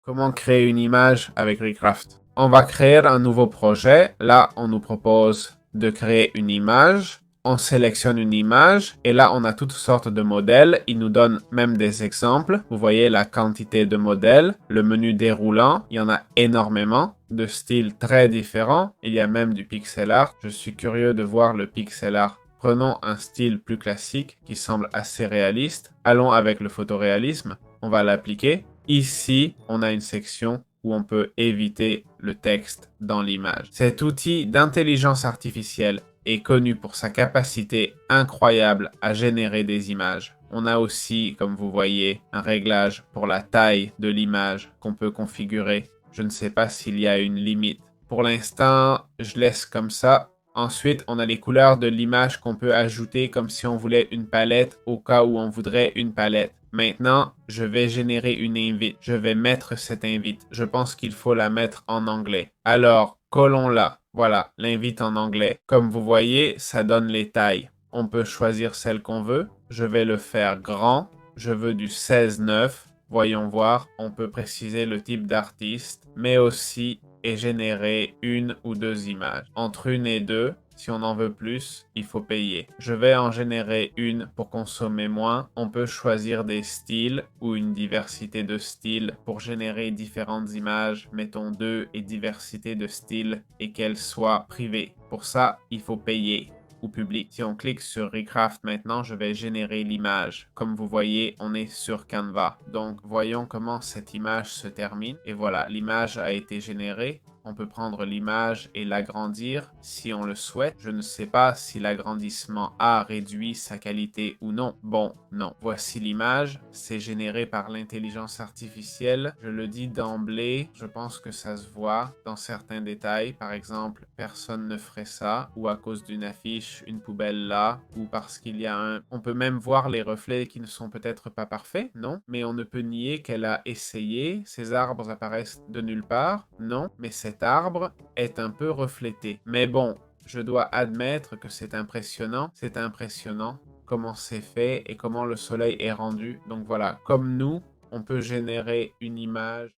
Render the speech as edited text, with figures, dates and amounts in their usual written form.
Comment créer une image avec Recraft? On va créer un nouveau projet. Là, on nous propose de créer une image. On sélectionne une image et là, on a toutes sortes de modèles. Il nous donne même des exemples. Vous voyez la quantité de modèles, le menu déroulant. Il y en a énormément de styles très différents. Il y a même du pixel art. Je suis curieux de voir le pixel art. Prenons un style plus classique qui semble assez réaliste. Allons avec le photoréalisme. On va l'appliquer. Ici, on a une section où on peut éviter le texte dans l'image. Cet outil d'intelligence artificielle est connu pour sa capacité incroyable à générer des images. On a aussi, comme vous voyez, un réglage pour la taille de l'image qu'on peut configurer. Je ne sais pas s'il y a une limite. Pour l'instant, je laisse comme ça. Ensuite, on a les couleurs de l'image qu'on peut ajouter comme si on voulait une palette au cas où on voudrait une palette. Maintenant, je vais générer une invite. Je vais mettre cette invite. Je pense qu'il faut la mettre en anglais. Alors, collons-la. Voilà, l'invite en anglais. Comme vous voyez, ça donne les tailles. On peut choisir celle qu'on veut. Je vais le faire grand. Je veux du 16:9. Voyons voir, on peut préciser le type d'artiste, mais aussi et générer une ou deux images. Entre une et deux, si on en veut plus, il faut payer. Je vais en générer une pour consommer moins. On peut choisir des styles ou une diversité de styles pour générer différentes images. Mettons deux et diversité de styles et qu'elles soient privées. Pour ça, il faut payer ou public. Si on clique sur Recraft maintenant, je vais générer l'image. Comme vous voyez, on est sur Canva. Donc, voyons comment cette image se termine. Et voilà, l'image a été générée. On peut prendre l'image et l'agrandir si on le souhaite. Je ne sais pas si l'agrandissement a réduit sa qualité ou non. Bon, non. Voici l'image. C'est généré par l'intelligence artificielle. Je le dis d'emblée, je pense que ça se voit dans certains détails. Par exemple, personne ne ferait ça, ou à cause d'une affiche, une poubelle là, ou parce qu'il y a un... On peut même voir les reflets qui ne sont peut-être pas parfaits, non? Mais on ne peut nier qu'elle a essayé. Ces arbres apparaissent de nulle part, non? Mais cet arbre est un peu reflété. Mais bon, je dois admettre que c'est impressionnant comment c'est fait et comment le soleil est rendu. Donc voilà, comme nous, on peut générer une image